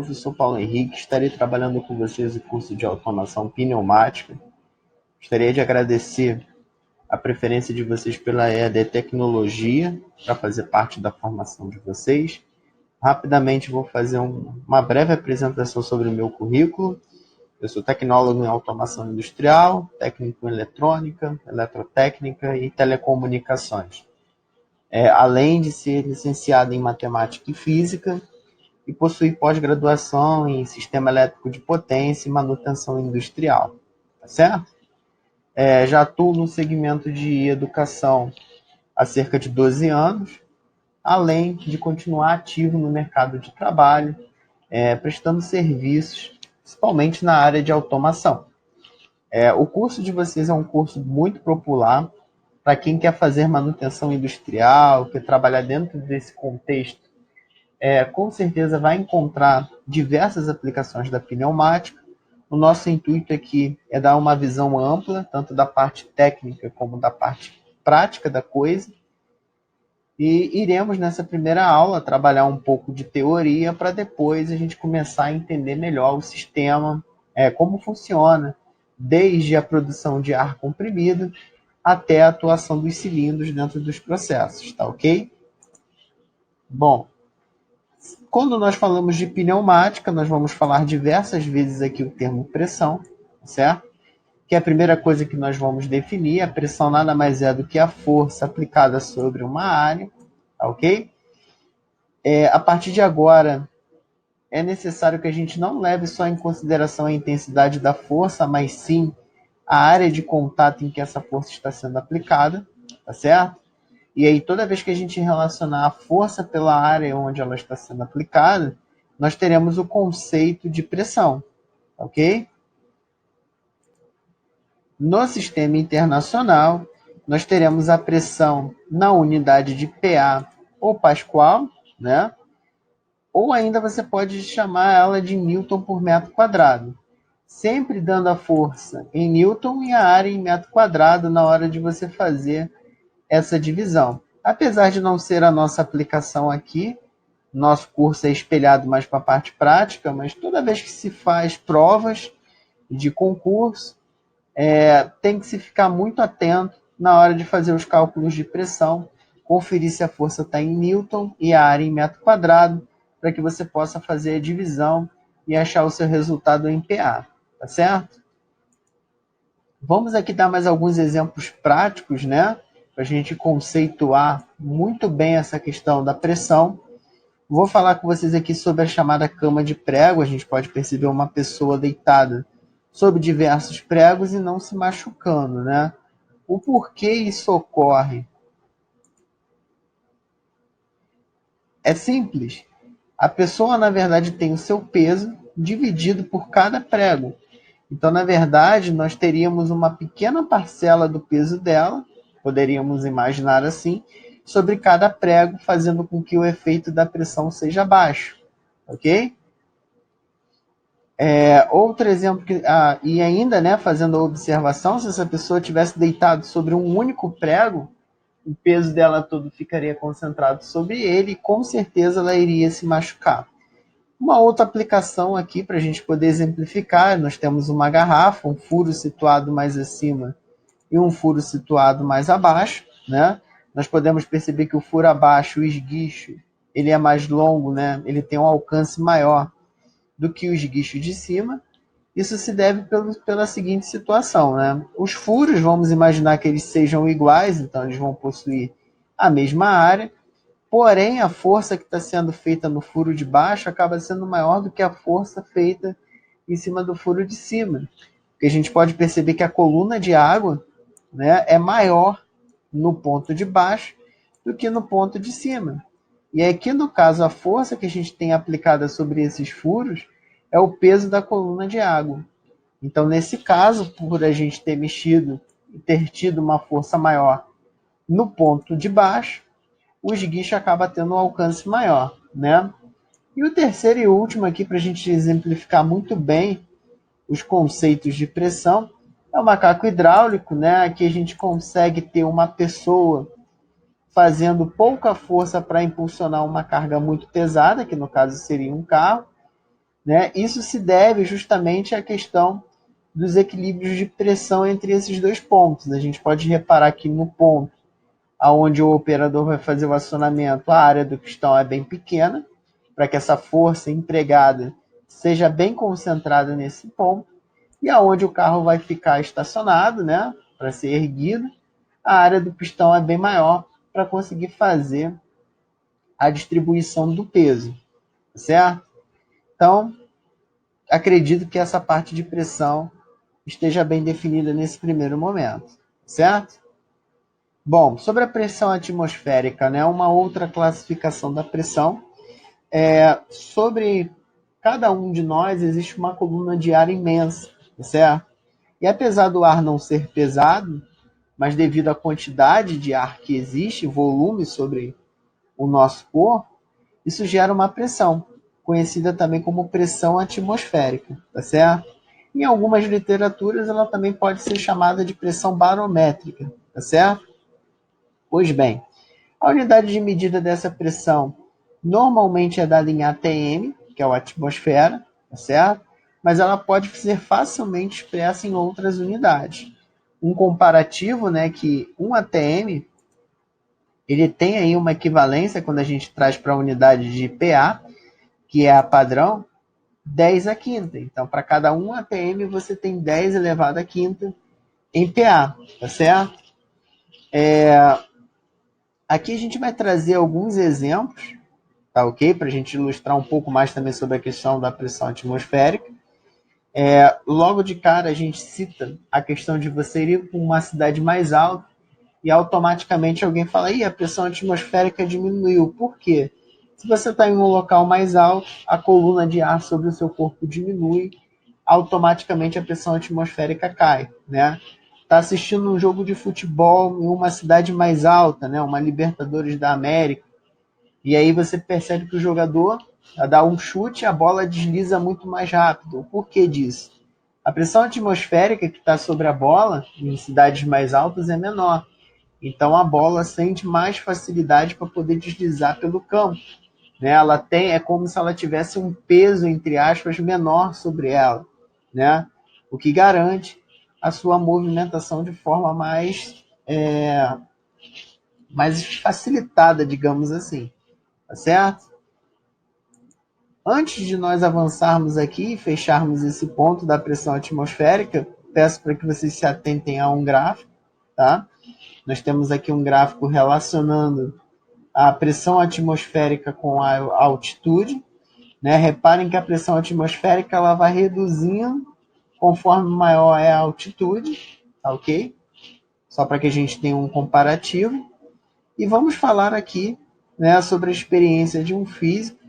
novo, eu sou Paulo Henrique, estarei trabalhando com vocês o curso de automação pneumática. Gostaria de agradecer a preferência de vocês pela EAD Tecnologia para fazer parte da formação de vocês. Rapidamente vou fazer uma breve apresentação sobre o meu currículo. Eu sou tecnólogo em automação industrial, técnico em eletrônica, eletrotécnica e telecomunicações. Além de ser licenciado em matemática e física, e possui pós-graduação em sistema elétrico de potência e manutenção industrial. Tá certo? Já atuo no segmento de educação há cerca de 12 anos, além de continuar ativo no mercado de trabalho, prestando serviços, principalmente na área de automação. O curso de vocês é um curso muito popular para quem quer fazer manutenção industrial, quer trabalhar dentro desse contexto. Com certeza vai encontrar diversas aplicações da pneumática. O nosso intuito aqui é dar uma visão ampla, tanto da parte técnica como da parte prática da coisa. E iremos, nessa primeira aula, trabalhar um pouco de teoria para depois a gente começar a entender melhor o sistema, como funciona, desde a produção de ar comprimido até a atuação dos cilindros dentro dos processos, tá ok? Bom, quando nós falamos de pneumática, nós vamos falar diversas vezes aqui o termo pressão, certo? Que é a primeira coisa que nós vamos definir. A pressão nada mais é do que a força aplicada sobre uma área, tá ok? A partir de agora, é necessário que a gente não leve só em consideração a intensidade da força, mas sim a área de contato em que essa força está sendo aplicada, tá certo? E aí, toda vez que a gente relacionar a força pela área onde ela está sendo aplicada, nós teremos o conceito de pressão, ok? No sistema internacional, nós teremos a pressão na unidade de PA ou Pascal, né? Ou ainda você pode chamar ela de Newton por metro quadrado, sempre dando a força em Newton e a área em metro quadrado na hora de você fazer essa divisão. Apesar de não ser a nossa aplicação aqui, nosso curso é espelhado mais para a parte prática, mas toda vez que se faz provas de concurso, tem que se ficar muito atento na hora de fazer os cálculos de pressão, conferir se a força está em Newton e a área em metro quadrado, para que você possa fazer a divisão e achar o seu resultado em PA, tá certo? Vamos aqui dar mais alguns exemplos práticos, né? Para a gente conceituar muito bem essa questão da pressão. Vou falar com vocês aqui sobre a chamada cama de prego. A gente pode perceber uma pessoa deitada sobre diversos pregos e não se machucando, né? O porquê isso ocorre? É simples. A pessoa, na verdade, tem o seu peso dividido por cada prego. Então, na verdade, nós teríamos uma pequena parcela do peso dela, poderíamos imaginar assim, sobre cada prego, fazendo com que o efeito da pressão seja baixo, ok? Outro exemplo, e ainda, né, fazendo a observação, se essa pessoa tivesse deitado sobre um único prego, o peso dela todo ficaria concentrado sobre ele e com certeza ela iria se machucar. Uma outra aplicação aqui para a gente poder exemplificar, nós temos uma garrafa, um furo situado mais acima e um furo situado mais abaixo, né? Nós podemos perceber que o furo abaixo, o esguicho, ele é mais longo, né? Ele tem um alcance maior do que o esguicho de cima. Isso se deve pela seguinte situação, né? Os furos, vamos imaginar que eles sejam iguais, então eles vão possuir a mesma área, porém a força que está sendo feita no furo de baixo acaba sendo maior do que a força feita em cima do furo de cima. Porque a gente pode perceber que a coluna de água, né, é maior no ponto de baixo do que no ponto de cima. E aqui, no caso, a força que a gente tem aplicada sobre esses furos é o peso da coluna de água. Então, nesse caso, por a gente ter mexido e ter tido uma força maior no ponto de baixo, o esguicho acaba tendo um alcance maior, né? E o terceiro e último aqui, para a gente exemplificar muito bem os conceitos de pressão, é o macaco hidráulico, né? Aqui a gente consegue ter uma pessoa fazendo pouca força para impulsionar uma carga muito pesada, que no caso seria um carro, né? Isso se deve justamente à questão dos equilíbrios de pressão entre esses dois pontos. A gente pode reparar que no ponto aonde o operador vai fazer o acionamento, a área do pistão é bem pequena, para que essa força empregada seja bem concentrada nesse ponto, e aonde o carro vai ficar estacionado, né, para ser erguido, a área do pistão é bem maior para conseguir fazer a distribuição do peso, certo? Então, acredito que essa parte de pressão esteja bem definida nesse primeiro momento, certo? Bom, sobre a pressão atmosférica, né, uma outra classificação da pressão, sobre cada um de nós existe uma coluna de ar imensa, certo? E apesar do ar não ser pesado, mas devido à quantidade de ar que existe, volume sobre o nosso corpo, isso gera uma pressão, conhecida também como pressão atmosférica, tá certo? Em algumas literaturas, ela também pode ser chamada de pressão barométrica, tá certo? Pois bem, a unidade de medida dessa pressão normalmente é dada em ATM, que é a atmosfera, tá certo? Mas ela pode ser facilmente expressa em outras unidades. Um comparativo, né, que um ATM ele tem aí uma equivalência quando a gente traz para a unidade de PA, que é a padrão, 10 à quinta. Então, para cada 1 ATM, você tem 10 elevado à quinta em PA, tá certo? Aqui a gente vai trazer alguns exemplos, tá ok? Para a gente ilustrar um pouco mais também sobre a questão da pressão atmosférica. Logo de cara, a gente cita a questão de você ir para uma cidade mais alta e automaticamente alguém fala, a pressão atmosférica diminuiu. Por quê? Se você está em um local mais alto, a coluna de ar sobre o seu corpo diminui, automaticamente a pressão atmosférica cai, né? Está assistindo um jogo de futebol em uma cidade mais alta, né? Uma Libertadores da América, e aí você percebe que o jogador dá um chute, a bola desliza muito mais rápido. Por que disso? A pressão atmosférica que está sobre a bola em cidades mais altas é menor. Então a bola sente mais facilidade para poder deslizar pelo campo, né? É como se ela tivesse um peso, entre aspas, menor sobre ela, né? O que garante a sua movimentação de forma mais facilitada, digamos assim, tá certo? Antes de nós avançarmos aqui e fecharmos esse ponto da pressão atmosférica, peço para que vocês se atentem a um gráfico, tá? Nós temos aqui um gráfico relacionando a pressão atmosférica com a altitude, né? Reparem que a pressão atmosférica ela vai reduzindo conforme maior é a altitude, tá ok? Só para que a gente tenha um comparativo. E vamos falar aqui, né, sobre a experiência de um físico,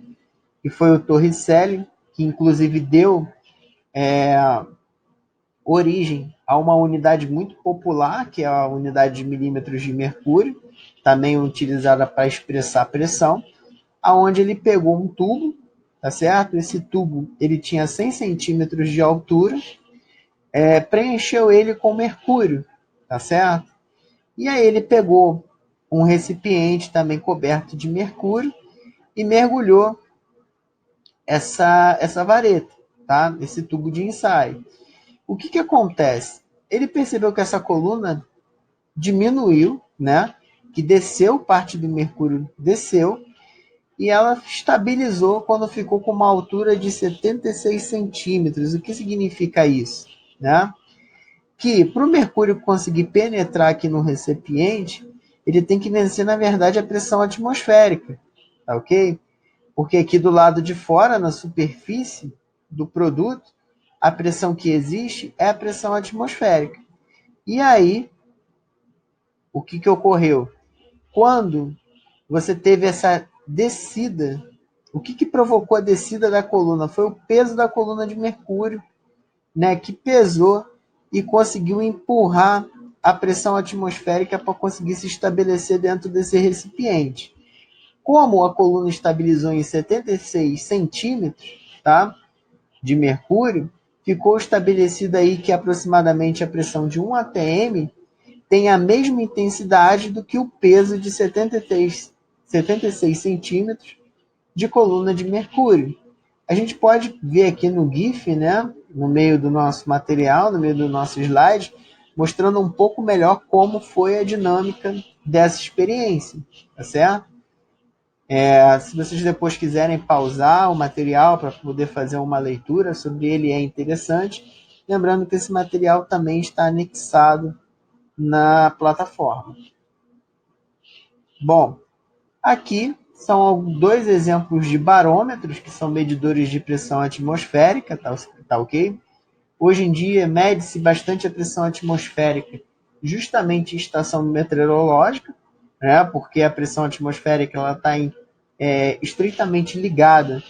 que foi o Torricelli, que inclusive deu origem a uma unidade muito popular, que é a unidade de milímetros de mercúrio, também utilizada para expressar pressão, aonde ele pegou um tubo, tá certo? Esse tubo ele tinha 100 centímetros de altura, preencheu ele com mercúrio, tá certo? E aí ele pegou um recipiente também coberto de mercúrio e mergulhou essa vareta, tá? Esse tubo de ensaio. O que acontece? Ele percebeu que essa coluna diminuiu, né? Que desceu, parte do mercúrio desceu, e ela estabilizou quando ficou com uma altura de 76 centímetros. O que significa isso? Né? Que para o mercúrio conseguir penetrar aqui no recipiente, ele tem que vencer, na verdade, a pressão atmosférica, tá ok? Porque aqui do lado de fora, na superfície do produto, a pressão que existe é a pressão atmosférica. E aí, o que ocorreu? Quando você teve essa descida, o que provocou a descida da coluna? Foi o peso da coluna de mercúrio, né, que pesou e conseguiu empurrar a pressão atmosférica para conseguir se estabelecer dentro desse recipiente. Como a coluna estabilizou em 76 centímetros, tá, de mercúrio, ficou estabelecido aí que aproximadamente a pressão de 1 atm tem a mesma intensidade do que o peso de 76 centímetros de coluna de mercúrio. A gente pode ver aqui no GIF, né, no meio do nosso material, no meio do nosso slide, mostrando um pouco melhor como foi a dinâmica dessa experiência, tá certo? Se vocês depois quiserem pausar o material para poder fazer uma leitura sobre ele, é interessante. Lembrando que esse material também está anexado na plataforma. Bom, aqui são dois exemplos de barômetros, que são medidores de pressão atmosférica, tá ok? Hoje em dia, mede-se bastante a pressão atmosférica justamente em estação meteorológica, né? Porque a pressão atmosférica ela está estritamente ligada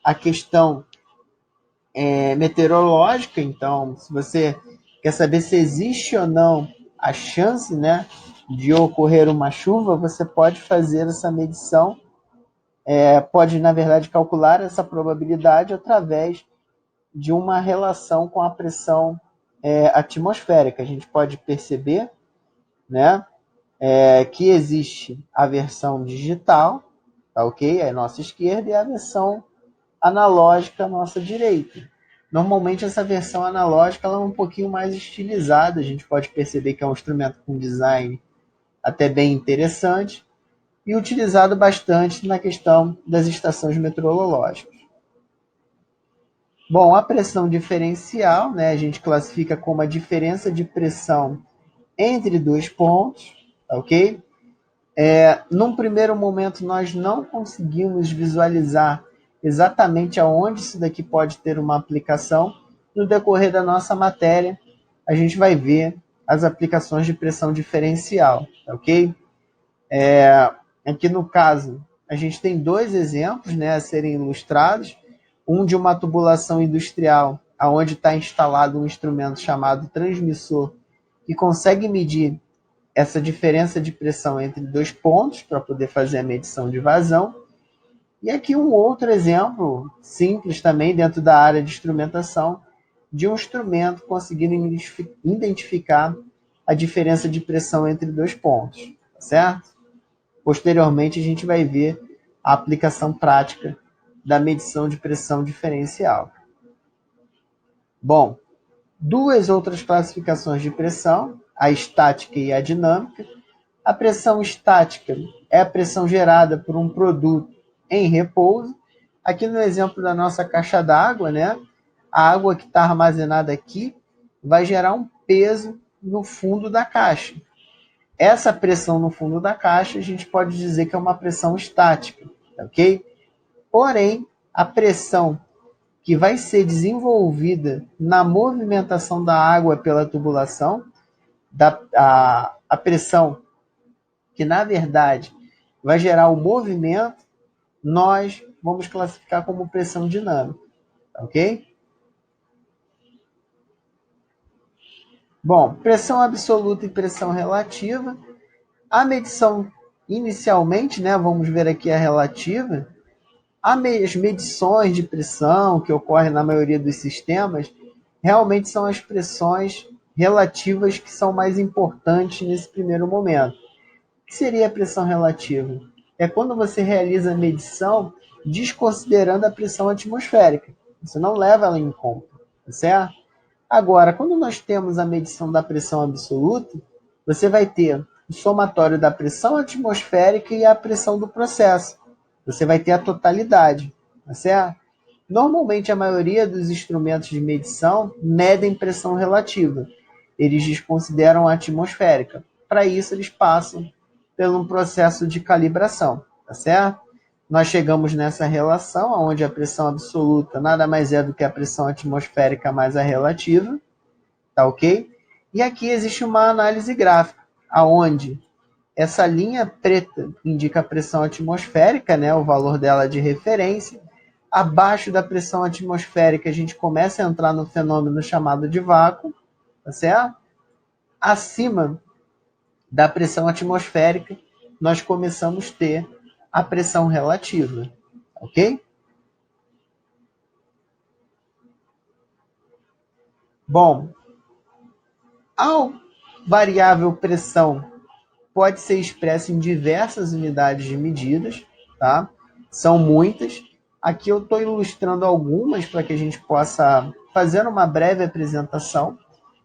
à questão meteorológica. Então, se você quer saber se existe ou não a chance, né, de ocorrer uma chuva, você pode fazer essa medição, pode, na verdade, calcular essa probabilidade através de uma relação com a pressão atmosférica. A gente pode perceber, né, que existe a versão digital, tá ok? À nossa esquerda, e a versão analógica à nossa direita. Normalmente essa versão analógica ela é um pouquinho mais estilizada, a gente pode perceber que é um instrumento com design até bem interessante e utilizado bastante na questão das estações meteorológicas. Bom, a pressão diferencial, né, a gente classifica como a diferença de pressão entre dois pontos, ok? Num primeiro momento, nós não conseguimos visualizar exatamente aonde isso daqui pode ter uma aplicação. No decorrer da nossa matéria, a gente vai ver as aplicações de pressão diferencial, ok? Aqui no caso, a gente tem dois exemplos, né, a serem ilustrados. Um de uma tubulação industrial, onde está instalado um instrumento chamado transmissor, que consegue medir essa diferença de pressão entre dois pontos para poder fazer a medição de vazão. E aqui um outro exemplo simples também dentro da área de instrumentação, de um instrumento conseguindo identificar a diferença de pressão entre dois pontos, tá certo? Posteriormente a gente vai ver a aplicação prática da medição de pressão diferencial. Bom, duas outras classificações de pressão, a estática e a dinâmica. A pressão estática é a pressão gerada por um produto em repouso. Aqui no exemplo da nossa caixa d'água, né? A água que está armazenada aqui vai gerar um peso no fundo da caixa. Essa pressão no fundo da caixa a gente pode dizer que é uma pressão estática, ok? Porém, a pressão que vai ser desenvolvida na movimentação da água pela tubulação, a pressão que na verdade vai gerar o movimento, nós vamos classificar como pressão dinâmica, ok? Bom, pressão absoluta e pressão relativa. A medição inicialmente, né, vamos ver aqui a relativa. As medições de pressão que ocorrem na maioria dos sistemas realmente são as pressões relativas que são mais importantes nesse primeiro momento. O que seria a pressão relativa? É quando você realiza a medição desconsiderando a pressão atmosférica. Você não leva ela em conta, certo? Agora, quando nós temos a medição da pressão absoluta, você vai ter o somatório da pressão atmosférica e a pressão do processo. Você vai ter a totalidade, tá certo? Normalmente, a maioria dos instrumentos de medição medem pressão relativa. Eles desconsideram a atmosférica. Para isso, eles passam por um processo de calibração, tá certo? Nós chegamos nessa relação, onde a pressão absoluta nada mais é do que a pressão atmosférica mais a relativa, tá ok? E aqui existe uma análise gráfica, aonde essa linha preta indica a pressão atmosférica, né, o valor dela de referência. Abaixo da pressão atmosférica, a gente começa a entrar no fenômeno chamado de vácuo, tá certo? Acima da pressão atmosférica, nós começamos a ter a pressão relativa, ok? Bom, a variável pressão pode ser expressa em diversas unidades de medidas, tá? São muitas. Aqui eu estou ilustrando algumas para que a gente possa fazer uma breve apresentação,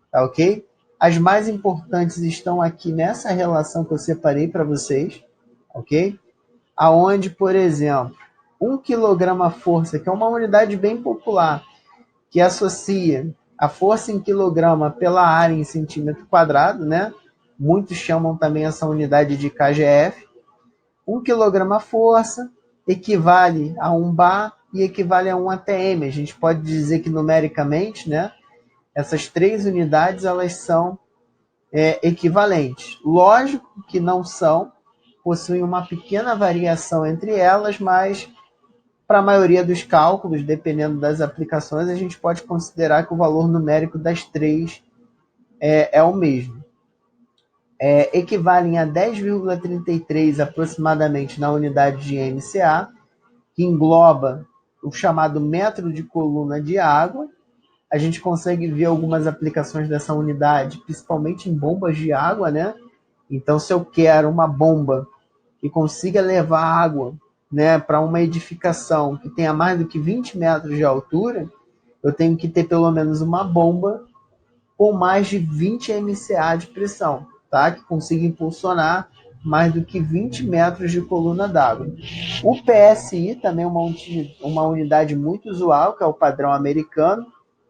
tá ok? As mais importantes estão aqui nessa relação que eu separei para vocês, ok? Aonde, por exemplo, 1 kg-força, que é uma unidade bem popular, que associa a força em quilograma pela área em centímetro quadrado, né? Muitos chamam também essa unidade de kgf. 1 kg-força equivale a 1 bar e equivale a 1 atm. A gente pode dizer que numericamente, né? Essas três unidades elas são equivalentes. Lógico que não são, possuem uma pequena variação entre elas, mas para a maioria dos cálculos, dependendo das aplicações, a gente pode considerar que o valor numérico das três é o mesmo. Equivalem a 10,33 aproximadamente na unidade de MCA, que engloba o chamado metro de coluna de água. A gente consegue ver algumas aplicações dessa unidade, principalmente em bombas de água, né? Então, se eu quero uma bomba que consiga levar água, né, para uma edificação que tenha mais do que 20 metros de altura, eu tenho que ter pelo menos uma bomba com mais de 20 MCA de pressão, tá? Que consiga impulsionar mais do que 20 metros de coluna d'água. O PSI também é uma unidade muito usual, que é o padrão americano,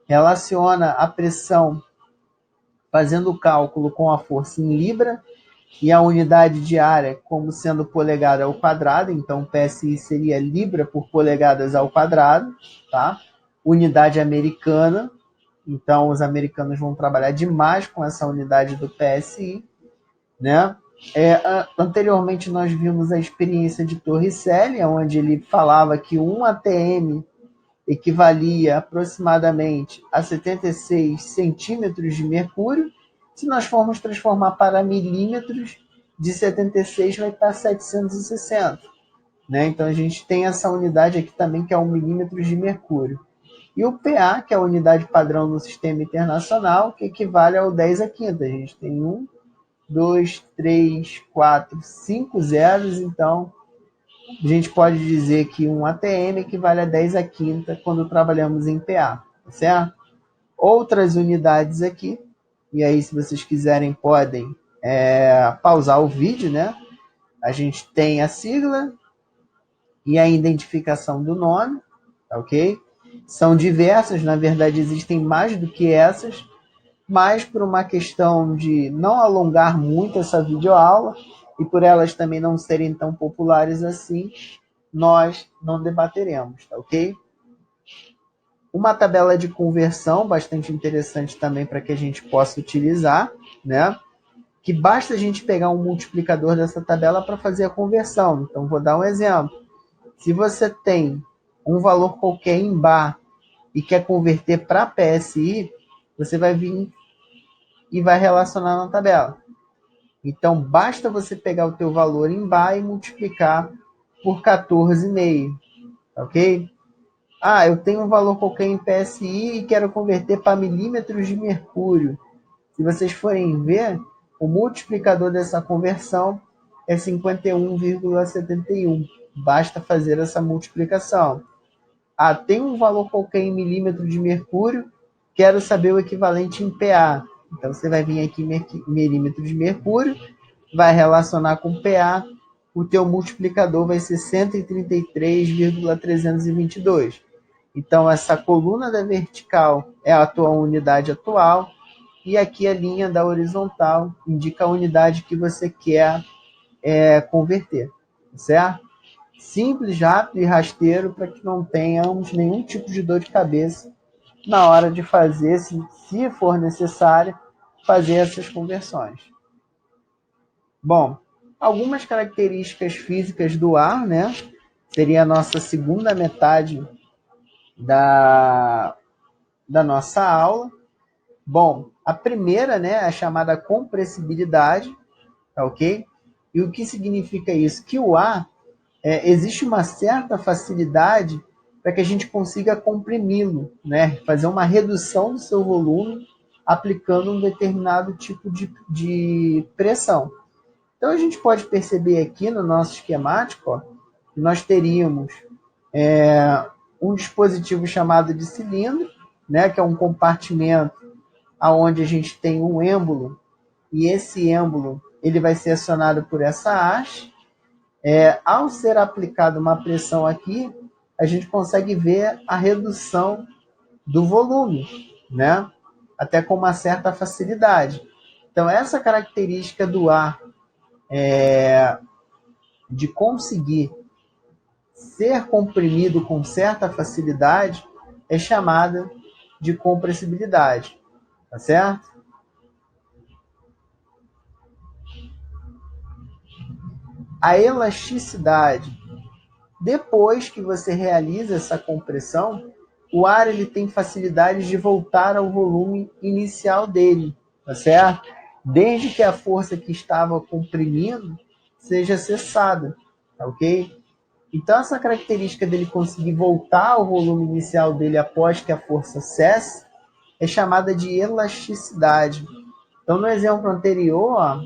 relaciona a pressão fazendo o cálculo com a força em libra e a unidade de área como sendo polegada ao quadrado, então PSI seria libra por polegadas ao quadrado, tá? Unidade americana, então os americanos vão trabalhar demais com essa unidade do PSI, né? Anteriormente nós vimos a experiência de Torricelli, onde ele falava que 1 atm equivalia aproximadamente a 76 centímetros de mercúrio. Se nós formos transformar para milímetros, de 76 vai estar 760. Né? Então a gente tem essa unidade aqui também, que é 1 milímetro de mercúrio. E o PA, que é a unidade padrão no sistema internacional, que equivale ao 10 à quinta. A gente tem 1, 2, 3, 4, 5 zeros, então a gente pode dizer que 1 atm equivale a 10 à quinta quando trabalhamos em PA, tá certo? Outras unidades aqui, e aí se vocês quiserem podem pausar o vídeo, né? A gente tem a sigla e a identificação do nome, tá ok? São diversas, na verdade existem mais do que essas, mas por uma questão de não alongar muito essa videoaula e por elas também não serem tão populares assim, nós não debateremos, tá ok? Uma tabela de conversão bastante interessante também para que a gente possa utilizar, né? Que basta a gente pegar um multiplicador dessa tabela para fazer a conversão. Então, vou dar um exemplo. Se você tem um valor qualquer em bar e quer converter para PSI, você vai vir e vai relacionar na tabela. Então, basta você pegar o teu valor em bar e multiplicar por 14,5, ok? Eu tenho um valor qualquer em PSI e quero converter para milímetros de mercúrio. Se vocês forem ver, o multiplicador dessa conversão é 51,71. Basta fazer essa multiplicação. Tem um valor qualquer em milímetro de mercúrio, quero saber o equivalente em PA. Então, você vai vir aqui em milímetro de mercúrio, vai relacionar com PA, o teu multiplicador vai ser 133,322. Então, essa coluna da vertical é a tua unidade atual, e aqui a linha da horizontal indica a unidade que você quer converter, certo? Simples, rápido e rasteiro para que não tenhamos nenhum tipo de dor de cabeça na hora de fazer, se for necessário, fazer essas conversões. Bom, algumas características físicas do ar, né? Seria a nossa segunda metade da nossa aula. Bom, a primeira, né, é a chamada compressibilidade, tá ok? E o que significa isso? Que o ar, existe uma certa facilidade para que a gente consiga comprimi-lo, né? Fazer uma redução do seu volume aplicando um determinado tipo de pressão. Então, a gente pode perceber aqui no nosso esquemático, ó, que nós teríamos Um dispositivo chamado de cilindro, né, que é um compartimento aonde a gente tem um êmbolo, e esse êmbolo ele vai ser acionado por essa haste. Ao ser aplicada uma pressão aqui, a gente consegue ver a redução do volume, né? Até com uma certa facilidade. Então, essa característica do ar de conseguir ser comprimido com certa facilidade é chamada de compressibilidade, tá certo? A elasticidade. Depois que você realiza essa compressão, o ar ele tem facilidade de voltar ao volume inicial dele, tá certo? Desde que a força que estava comprimindo seja cessada, tá ok? Então essa característica dele conseguir voltar ao volume inicial dele após que a força cesse é chamada de elasticidade. Então no exemplo anterior, ó,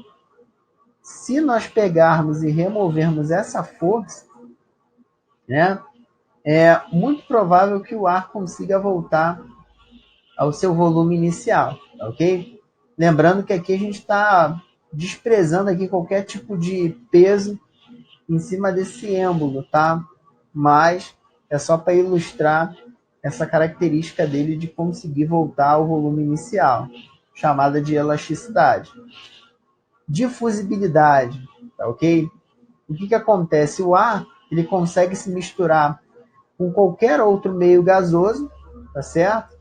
se nós pegarmos e removermos essa força, né, é muito provável que o ar consiga voltar ao seu volume inicial, tá ok? Lembrando que aqui a gente está desprezando aqui qualquer tipo de peso em cima desse êmbolo, tá? Mas é só para ilustrar essa característica dele de conseguir voltar ao volume inicial, chamada de elasticidade. Difusibilidade, tá ok? O que acontece? O ar ele consegue se misturar com qualquer outro meio gasoso, tá certo?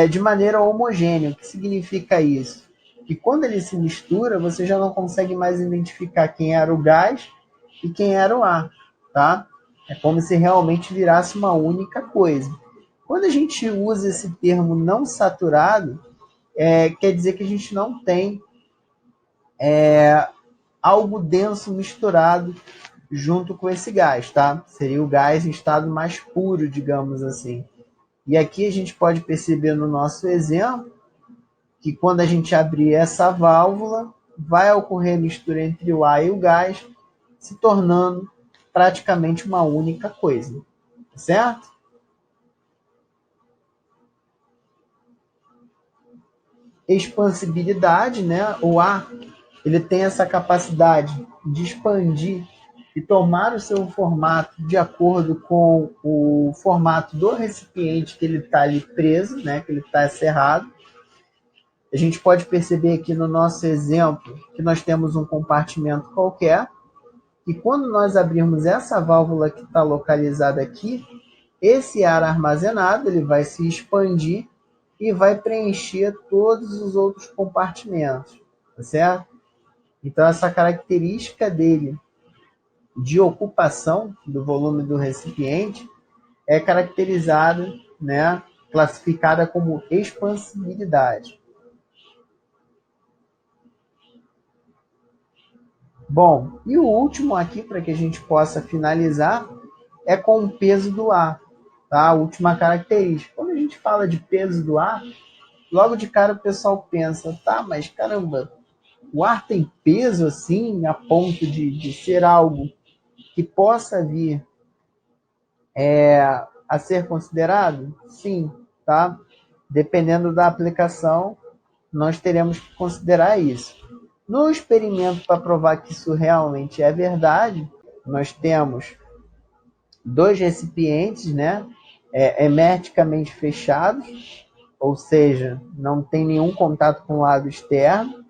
De maneira homogênea. O que significa isso? Que quando ele se mistura, você já não consegue mais identificar quem era o gás e quem era o ar, tá? É como se realmente virasse uma única coisa. Quando a gente usa esse termo não saturado, quer dizer que a gente não tem algo denso misturado junto com esse gás, tá? Seria o gás em estado mais puro, digamos assim. E aqui a gente pode perceber no nosso exemplo que quando a gente abrir essa válvula, vai ocorrer mistura entre o ar e o gás, se tornando praticamente uma única coisa, certo? Expansibilidade, né? O ar, ele tem essa capacidade de expandir e tomar o seu formato de acordo com o formato do recipiente que ele está ali preso, né? Que ele está cerrado. A gente pode perceber aqui no nosso exemplo que nós temos um compartimento qualquer, e quando nós abrirmos essa válvula que está localizada aqui, esse ar armazenado ele vai se expandir e vai preencher todos os outros compartimentos, tá certo? Então essa característica dele de ocupação do volume do recipiente é caracterizada, né, classificada como expansibilidade. Bom, e o último aqui, para que a gente possa finalizar, é com o peso do ar, tá? A última característica. Quando a gente fala de peso do ar, logo de cara o pessoal pensa, tá, mas caramba, o ar tem peso assim, a ponto de ser algo que possa vir a ser considerado? Sim, tá? Dependendo da aplicação, nós teremos que considerar isso. No experimento, para provar que isso realmente é verdade, nós temos dois recipientes, né, hermeticamente fechados, ou seja, não tem nenhum contato com o lado externo,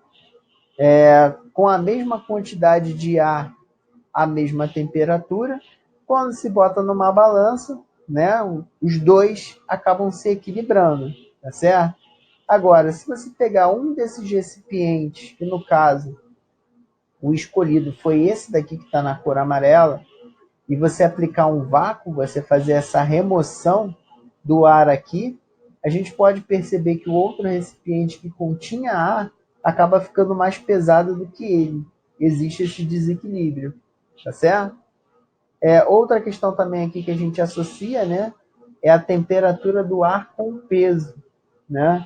com a mesma quantidade de ar, a mesma temperatura. Quando se bota numa balança, né, os dois acabam se equilibrando, tá certo? Agora, se você pegar um desses recipientes, que no caso o escolhido foi esse daqui que está na cor amarela, e você aplicar um vácuo, você fazer essa remoção do ar aqui, a gente pode perceber que o outro recipiente que continha ar acaba ficando mais pesado do que ele. Existe esse desequilíbrio, tá certo? Outra questão também aqui que a gente associa, né, é a temperatura do ar com o peso, né?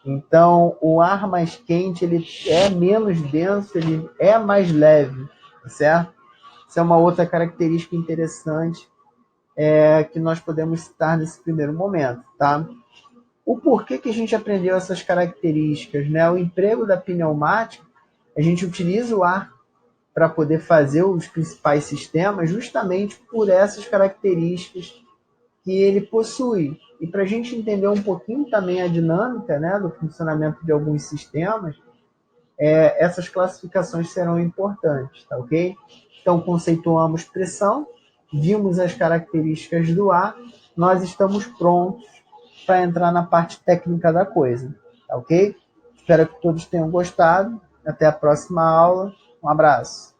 Então, o ar mais quente, ele é menos denso, ele é mais leve, tá certo? Isso é uma outra característica interessante que nós podemos citar nesse primeiro momento, tá? O porquê que a gente aprendeu essas características, né? O emprego da pneumática, a gente utiliza o ar para poder fazer os principais sistemas justamente por essas características que ele possui. E para a gente entender um pouquinho também a dinâmica, né, do funcionamento de alguns sistemas, essas classificações serão importantes, tá ok? Então, conceituamos pressão, vimos as características do ar, nós estamos prontos para entrar na parte técnica da coisa, tá ok? Espero que todos tenham gostado. Até a próxima aula. Um abraço.